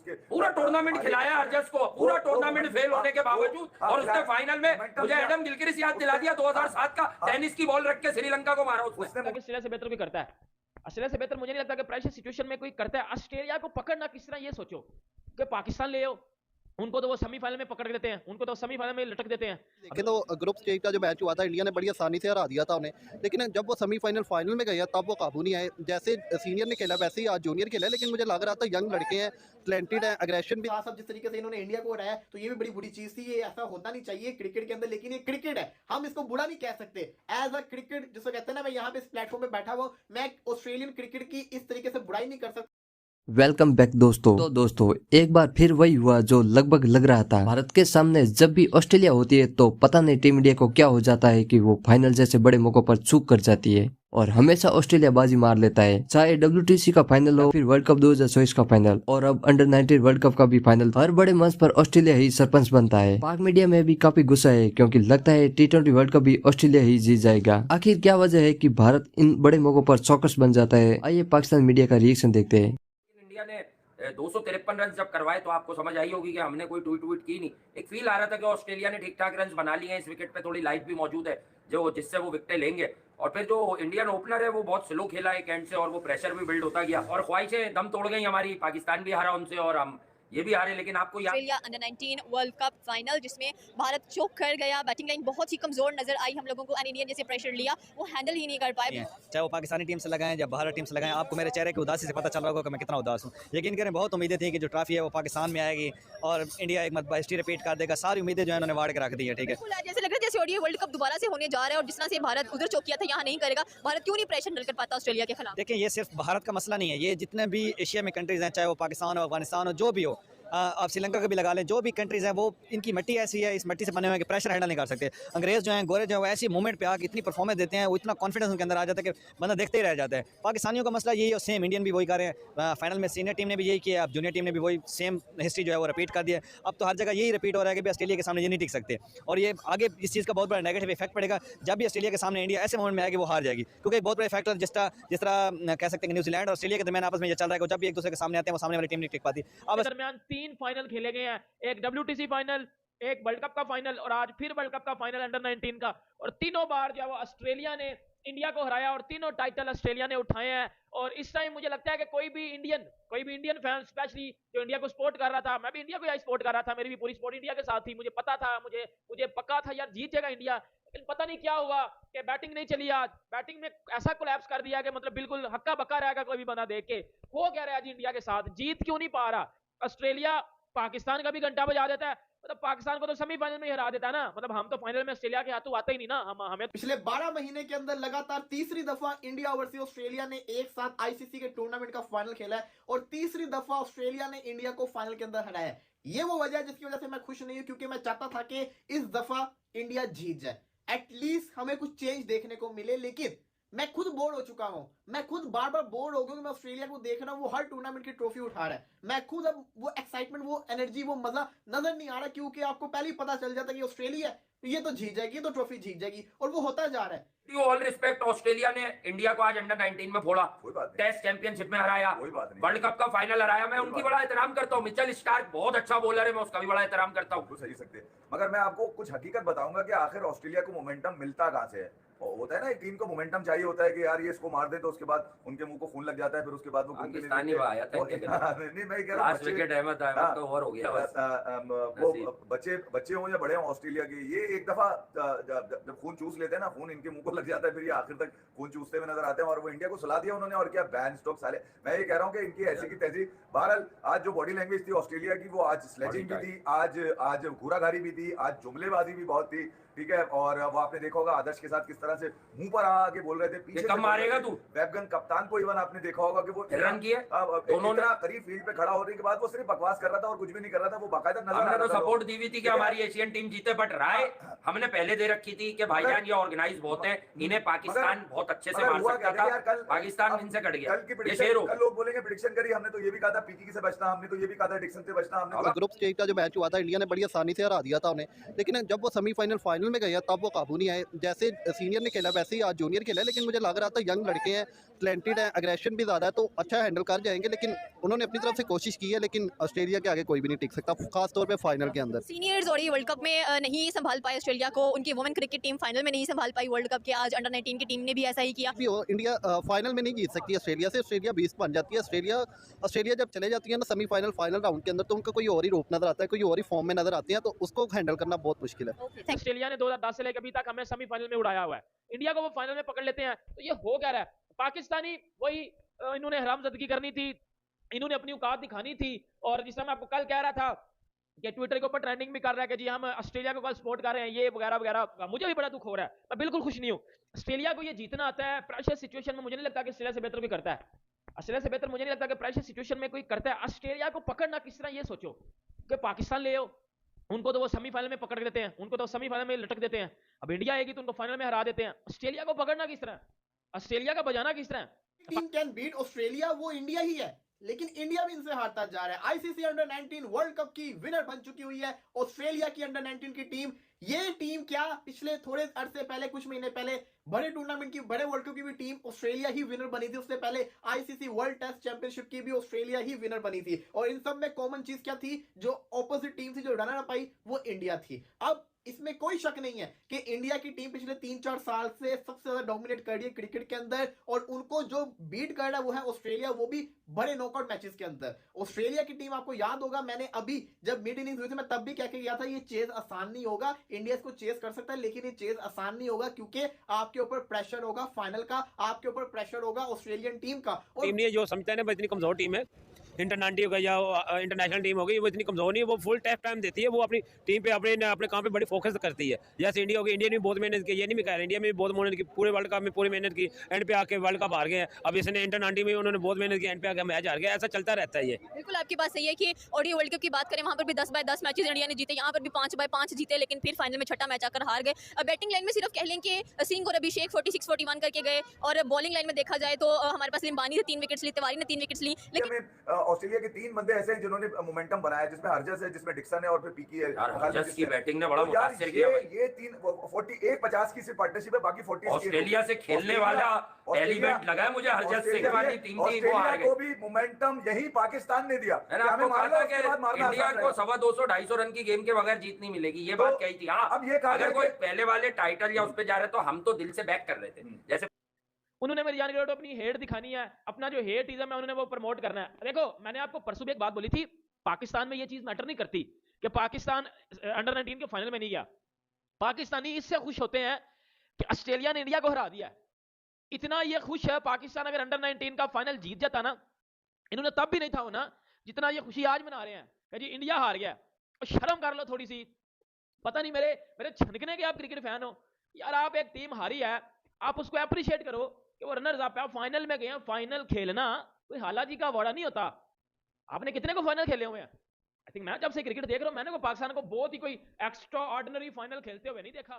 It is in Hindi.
उसके पूरा टूर्नामेंट खिलाया हरजस को, पूरा टूर्नामेंट फेल होने के बावजूद, और उसने फाइनल में मुझे एडम गिलक्रिस्ट याद दिला दिया 2007 का टेनिस की बॉल रख के श्रीलंका को मारा उसने। ऑस्ट्रेलिया से बेहतर भी करता है, ऑस्ट्रेलिया से बेहतर मुझे नहीं लगता कि प्रेशर सिचुएशन में कोई करता है। ऑस्ट्रेलिया को पकड़ना किस तरह, ये सोचो कि पाकिस्तान ले आओ, उनको तो वो सेमीफाइनल में पकड़ देते हैं, उनको तो सेमीफाइनल में लटक देते हैं। देखिए तो ग्रुप स्टेज का जो मैच हुआ था इंडिया ने बड़ी आसानी से हरा दिया था उन्हें, लेकिन जब वो सेमीफाइनल फाइनल में गया तब वो काबू नहीं आए। जैसे सीनियर ने खेला वैसे ही आज जूनियर खेला, लेकिन मुझे लग रहा था यंग लड़के हैं, टैलेंटेड है, अग्रेशन भी। सब जिस तरीके से इन्होंने इंडिया को हराया तो ये भी बड़ी बुरी चीज थी, ये ऐसा होना नहीं चाहिए क्रिकेट के अंदर, लेकिन ये क्रिकेट है, हम इसको बुरा नहीं कह सकते। एज अ क्रिकेट जिसको कहते हैं ना, मैं यहाँ पे इस प्लेटफॉर्म पे बैठा हुआ, मैं ऑस्ट्रेलियन क्रिकेट की इस तरीके से बुराई नहीं कर सकता। वेलकम बैक दोस्तों। तो दोस्तों एक बार फिर वही हुआ जो लगभग लग रहा था। भारत के सामने जब भी ऑस्ट्रेलिया होती है तो पता नहीं टीम इंडिया को क्या हो जाता है कि वो फाइनल जैसे बड़े मौकों पर चूक कर जाती है और हमेशा ऑस्ट्रेलिया बाजी मार लेता है। चाहे WTC का फाइनल हो, फिर वर्ल्ड कप 2024 का फाइनल और अब अंडर 19 वर्ल्ड कप का भी फाइनल, हर बड़े मंच पर ऑस्ट्रेलिया ही सरपंच बनता है। पाक मीडिया में भी काफी गुस्सा है क्योंकि लगता है T20 वर्ल्ड कप भी ऑस्ट्रेलिया ही जीत जाएगा। आखिर क्या वजह है कि भारत इन बड़े मौकों पर चौकस बन जाता है? आइए पाकिस्तान मीडिया का रिएक्शन देखते हैं। इंडिया ने 253 रन जब करवाए तो आपको समझ आई होगी कि हमने कोई ट्वीट की नहीं। एक फील आ रहा था कि ऑस्ट्रेलिया ने ठीक ठाक रन बना लिए हैं, इस विकेट पे थोड़ी लाइफ भी मौजूद है जो जिससे वो विकेटें लेंगे। और फिर जो इंडियन ओपनर है वो बहुत स्लो खेला एक एंड से और वो प्रेशर भी बिल्ड होता गया और ख्वाहिशें दम तोड़ गई हमारी। पाकिस्तान भी हारा उनसे और हम ये भी हारे। लेकिन आपको Australia under 19 world cup final जिसमें भारत चोक कर गया, बैटिंग लाइन बहुत ही कमजोर नजर आई हम लोगों को, एंड इंडियन जैसे प्रेशर लिया वो हैंडल ही नहीं कर पाए। चाहे वो पाकिस्तानी टीम से लगाएं या भारत टीम से लगाएं, आपको मेरे चेहरे की उदासी से पता चल रहा होगा कि मैं कितना उदास हूँ। यकीन करें बहुत उम्मीदें थी कि जो ट्रॉफी है वो पाकिस्तान में आएगी और इंडिया एक मरतबा हिस्ट्री रिपीट कर देगा। सारी उम्मीदें जो है उन्होंने वाड़ के रख दी है। ठीक है, जैसे लग रहा है जैसे ओडीआई वर्ल्ड कप दोबारा से होने जा रहा है और जिस तरह से भारत उधर चोक किया था यहाँ नहीं करेगा। भारत क्यों नहीं प्रेशर हैंडल कर पाता ऑस्ट्रेलिया के खिलाफ? देखिए ये सिर्फ भारत का मसला नहीं है, ये जितने भी एशिया में कंट्रीज हैं, चाहे वो पाकिस्तान हो, अफगानिस्तान हो, जो भी हो, आप श्रीलंका का भी लगा लें, जो भी कंट्रीज़ हैं वो इनकी मिट्टी ऐसी है, इस मिट्टी से बने हुए कि प्रेशर हैंडल नहीं कर सकते। अंग्रेज़ जो हैं, गोरे जो हैं, वो ऐसी मूवमेंट पे आके इतनी परफॉर्मेंस देते हैं, वो इतना कॉन्फिडेंस उनके अंदर आ जाता है कि बंदा देखते ही रह जाता है। पाकिस्तानियों का मसला यही है, सेम इंडियन भी वही कर रहे हैं। फाइनल में सीनियर टीम ने भी यही किया, अब जूनियर टीम ने भी वही सेम हिस्ट्री जो है वो रिपीट कर दिया। अब तो हर जगह यही रिपीट हो रहा है कि ऑस्ट्रेलिया के सामने ये नहीं टिक सकते और ये आगे इस चीज़ का बहुत बड़ा नेगेटिव इफेक्ट पड़ेगा। जब भी ऑस्ट्रेलिया के सामने इंडिया ऐसे मोमेंट में आएगी वो हार जाएगी, क्योंकि एक बहुत बड़ा फैक्टर जिस तरह कह सकते हैं न्यूजीलैंड और ऑस्ट्रेलिया के दरमियान आपस में ये चल रहा है कि जब भी एक दूसरे के सामने आते हैं वो सामने वाली टीम नहीं टिक पाती। अब दरमियान 3 फाइनल खेले गए हैं, एक WTC फाइनल, एक वर्ल्ड कप का फाइनल और आज फिर वर्ल्ड कप का फाइनल अंडर 19 का, और तीनों बार जो है वो ऑस्ट्रेलिया ने इंडिया को हराया और तीनों टाइटल ऑस्ट्रेलिया ने उठाए हैं। और इस टाइम मुझे लगता है कि कोई भी इंडियन फैन स्पेशली जो इंडिया को सपोर्ट कर रहा था, मैं भी इंडिया को सपोर्ट कर रहा था, मेरी भी पूरी सपोर्ट इंडिया के साथ थी, मुझे पता था, मुझे पक्का था यार जीत जाएगा इंडिया। लेकिन पता नहीं क्या हुआ कि बैटिंग नहीं चली आज, बैटिंग में ऐसा कोलैप्स कर दिया कि मतलब बिल्कुल हक्का बक्का रहेगा कोई भी बंदा देख के। हो क्या रहा है आज इंडिया के साथ, जीत क्यों नहीं पा रहा? ऑस्ट्रेलिया पाकिस्तान का भी घंटा बजा देता है, मतलब पाकिस्तान को तो सेमीफाइनल में हरा देता है ना, मतलब हम तो फाइनल में ऑस्ट्रेलिया के हाथों आते ही नहीं ना। हमें पिछले 12 महीने के अंदर लगातार तीसरी दफा इंडिया वर्सेस ऑस्ट्रेलिया ने एक साथ आईसीसी के टूर्नामेंट का फाइनल खेला है और तीसरी दफा ऑस्ट्रेलिया ने इंडिया को फाइनल के अंदर हराया है। ये वो वजह है जिसकी वजह से मैं खुश नहीं हूं, क्योंकि मैं चाहता था कि इस दफा इंडिया जीत जाए, एटलीस्ट हमें कुछ चेंज देखने को मिले। लेकिन मैं खुद बोर हो चुका हूं, मैं खुद बार बार बोर हो गया। मैं ऑस्ट्रेलिया को देख रहा हूं, वो हर टूर्नामेंट की ट्रॉफी उठा रहा है, मैं खुद अब वो एक्साइटमेंट, वो एनर्जी, वो मजा नजर नहीं आ रहा, क्योंकि आपको पहले ही पता चल जाता है कि ऑस्ट्रेलिया ये तो जीत जाएगी, तो ट्रॉफी जीत जाएगी, और वो होता जा रहा है। ऑल रिस्पेक्ट, ऑस्ट्रेलिया ने इंडिया को आज अंडर 19 में फोड़ा, टेस्ट चैंपियनशिप में हराया, वर्ल्ड कप का फाइनल हराया। मैं उनकी बड़ा एहतराम करता हूँ। मिचेल स्टार्क बहुत अच्छा बॉलर है, मैं उसका भी बड़ा एहतराम करता हूँ। सही सकते, मगर मैं आपको कुछ हकीकत बताऊंगा कि आखिर ऑस्ट्रेलिया को मोमेंटम मिलता कहां से है। होता है ना, एक टीम को मोमेंटम चाहिए होता है कि यार ये इसको मार दे तो उसके बाद उनके मुंह को खून लग जाता है, फिर उसके बाद वो पाकिस्तानी आया था नहीं मैं कह रहा हूं विकेट अहमद तो ओवर हो गया बस। वो बच्चे हो या बड़े हो ऑस्ट्रेलिया के, ये एक दफा जब खून चूस लेते हैं ना, खून इनके मुंह को लग जाता है, फिर ये आखिर तक खून चूसते हुए नजर आते हैं और वो इंडिया को सुला दिया उन्होंने। और क्या बैन स्टॉक साले, मैं ये कह रहा हूँ कि इनकी ऐसी की तैसी। बहरहाल आज जो बॉडी लैंग्वेज थी ऑस्ट्रेलिया की, वो आज स्लेजिंग भी थी, आज घूराघारी भी थी, आज जुमलेबाजी भी बहुत थी, ठीक है। और वो आपने देखा होगा आदर्श के साथ किस तरह से मुंह पर आके बोल रहे थे, पीछे कब मारेगा तू, वेबगन कप्तान को इवन आपने देखा होगा कि वो रन किए दोनों ने करीब फील्ड पे खड़ा होने के बाद वो सिर्फ बकवास कर रहा था और कुछ भी नहीं कर रहा था, वो बाकायदा नजर आ रहा था। सपोर्ट दी हुई थी कि हमारी एशियन टीम जीते, बट राय हमने पहले दे रखी थी कि भाईजान ये ऑर्गेनाइज बहुत है, इन्हें पाकिस्तान बहुत अच्छे से मार सकता था, पाकिस्तान इनसे कट गया। कल लोग बोलेंगे प्रेडिक्शन करी, हमने तो ये भी कहा था पीकी से बचना, हमने तो ये भी कहा था डिक्सन से बचना, हमने ग्रुप स्टेज का जो मैच हुआ था इंडिया ने बड़ी आसानी से हरा दिया था उन्हें, लेकिन जब वो सेमीफाइनल फाइनल में गया तब वो काबू नहीं आए। जैसे सीनियर सीनियर ने खेला वैसे ही आज जूनियर खेला है, लेकिन मुझे लग रहा था यंग लड़के हैं, टैलेंटेड हैं, एग्रेशन भी ज़्यादा है, तो अच्छा हैंडल कर जाएंगे। लेकिन उन्होंने अपनी तरफ से कोशिश की है, लेकिन ऑस्ट्रेलिया के आगे कोई भी नहीं टिक सकता, खास तौर पे फाइनल के अंदर। सीनियर्स और ये वर्ल्ड कप में नहीं संभाल पाए ऑस्ट्रेलिया को, उनकी वुमेन क्रिकेट टीम फाइनल में नहीं संभाल पाई वर्ल्ड कप के, आज अंडर 19 की टीम ने भी ऐसा ही किया। भी हो इंडिया फाइनल में नहीं जीत सकती ऑस्ट्रेलिया से, ऑस्ट्रेलिया 20 बन जाती है। ऑस्ट्रेलिया जब चले जाती है ना सेमीफाइनल फाइनल राउंड के अंदर, तो उनका कोई और ही रूप नजर आता है, कोई और ही फॉर्म में नजर आते हैं, तो उसको हैंडल करना बहुत मुश्किल है। ऑस्ट्रेलिया ने 2010 से लेकर अभी तक हमें सेमीफाइनल में उड़ाया हुआ है, इंडिया को वो फाइनल में पकड़ लेते हैं, तो ये हो क्या रहा है? पाकिस्तानी वही इन्होंने हरामजादगी करनी थी, इन्होंने अपनी औकात दिखानी थी। और जिस तरह मैं आपको कल कह रहा था कि ट्विटर के ऊपर ट्रेंडिंग भी कर रहा है कि जी हम ऑस्ट्रेलिया को कल सपोर्ट कर रहे हैं, ये वगैरह वगैरह, मुझे भी बड़ा दुख हो रहा है, मैं बिल्कुल खुश नहीं हूँ। ऑस्ट्रेलिया को ये जीतना आता है, प्रेशर सिचुएशन में मुझे नहीं लगता कि ऑस्ट्रेलिया से बेहतर भी करता है। ऑस्ट्रेलिया से बेहतर मुझे नहीं लगता कि प्रेशर सिचुएशन में कोई करता है। ऑस्ट्रेलिया को पकड़ना किस तरह, ये सोचो कि पाकिस्तान ले आओ, उनको तो वो सेमीफाइनल में पकड़ देते हैं, उनको तो सेमीफाइनल में लटक देते हैं, अब इंडिया आएगी तो उनको फाइनल में हरा देते हैं। ऑस्ट्रेलिया को पकड़ना किस तरह, ऑस्ट्रेलिया का बजाना किस तरह? टीम कैन बीट ऑस्ट्रेलिया, वो इंडिया ही है, लेकिन इंडिया भी इनसे हारता जा रहा है। आईसीसी अंडर 19 वर्ल्ड कप की विनर बन चुकी हुई है ऑस्ट्रेलिया की अंडर 19 की टीम। ये टीम क्या पिछले थोड़े अरसे पहले, कुछ महीने पहले बड़े टूर्नामेंट की, बड़े वर्ल्ड कप की भी टीम ऑस्ट्रेलिया ही विनर बनी थी। उससे पहले आईसीसी वर्ल्ड टेस्ट चैंपियनशिप की भी ऑस्ट्रेलिया ही विनर बनी थी। और इन सब में कॉमन चीज क्या थी? जो ऑपोजिट टीम थी, जो रनर अप आई, वो इंडिया थी। अब इसमें कोई शक नहीं है कि इंडिया की टीम पिछले 3-4 साल से सबसे ज्यादा डोमिनेट कर रही है क्रिकेट के अंदर, और उनको जो बीट कर रहा है वो है ऑस्ट्रेलिया, वो भी बड़े नॉकआउट मैचेस के अंदर। ऑस्ट्रेलिया की टीम, आपको याद होगा मैंने अभी जब मिड इनिंग्स हुई थी, मैं तब भी कह के गया था ये चेज आसान नहीं होगा, इंडिया इसको चेज कर सकता है, लेकिन ये चेज आसान नहीं होगा, क्योंकि आपके ऊपर प्रेशर होगा फाइनल का, आपके ऊपर प्रेशर होगा ऑस्ट्रेलियन टीम का। टीम ने जो समझता है ना इतनी कमजोर टीम है, इंटरनेशनल हो या इंटरनेशनल टीम हो गई, वो इतनी कमजोर नहीं है, वो फुल टेस्ट टाइम देती है, वो अपनी टीम पे अपने काम पे बड़ी फोकस करती है। जैसे इंडिया हो गई, इंडिया ने बहुत मेहनत की, ये नहीं मैं कह रहा, इंडिया में भी बहुत मेहनत की, पूरे वर्ल्ड कप में पूरी मेहनत की, एंड पे आके वर्ल्ड कप हार गए हैं। अब इसने इंटरनेशनल में उन्होंने बहुत मेहनत की, एंड पे आके मैच हार गया, ऐसा चलता रहता है। ये बिल्कुल आपकी बात सही है कि और ये वर्ल्ड कप की बात करें, वहाँ पर भी 10/10 मैचेस इंडिया ने जीते, यहाँ पर भी 5/5 जीते, लेकिन फिर फाइनल में छठा मैच आकर हार गए। अब बैटिंग लाइन में सिर्फ कह लें कि सिंह और अभिषेक 46-41 करके गए, और बॉलिंग लाइन में देखा जाए तो हमारे पास लिम्बानी ने 3 विकेट्स ली, तिवारी ने 3 विकेट्स ली, लेकिन ऑस्ट्रेलिया के 3 बंदे ऐसे हैं जिन्होंने मोमेंटम बनाया, जिसमें हरजस है, जिसमें डिक्सन है, और फिर पीकी है। हरजस की बैटिंग ने बड़ा तो यार मुतासिर किया। ये 41-50 की सिर्फ पार्टनरशिप है, बाकी 40 ऑस्ट्रेलिया से खेलने वाला एलिमेंट लगा है मुझे हरजस से, वाली टीम थी वो हार गई। को भी मोमेंटम यही पाकिस्तान ने दिया। मैंने आपको कहा था कि इंडिया को 250-250 रन की गेम के बगैर जीत नहीं मिलेगी, ये बात कही थी। हाँ, अब ये अगर कोई पहले वाले टाइटल या उस पे जा रहे तो हम तो दिल से बैक कर रहे थे। जैसे उन्होंने मेरी जान के अपनी हेट दिखानी है, अपना जो हेटिज्म है उन्होंने वो प्रमोट करना है। देखो मैंने आपको परसों भी एक बात बोली थी, पाकिस्तान में ये चीज मैटर नहीं करती कि पाकिस्तान अंडर 19 के फाइनल में नहीं गया। पाकिस्तानी इससे खुश होते हैं कि ऑस्ट्रेलिया ने इंडिया को हरा दिया, इतना ये खुश है पाकिस्तान अगर अंडर 19 का फाइनल जीत जाता ना, इन्होंने तब भी नहीं था होना जितना ये खुशी आज मना रहे हैं कि जी इंडिया हार गया। और शर्म कर लो थोड़ी सी, पता नहीं मेरे छनकने के आप क्रिकेट फैन हो यार, आप एक टीम हारी है, आप उसको अप्रिशिएट करो कि वो रनर्स अप है, फाइनल में गए हैं। फाइनल खेलना कोई हालाजी का वाड़ा नहीं होता। आपने कितने को फाइनल खेले हुए हैं? आई थिंक मैं जब से क्रिकेट देख रहा हूं, मैंने को पाकिस्तान को बहुत ही कोई एक्स्ट्रा ऑर्डिनरी फाइनल खेलते हुए नहीं देखा।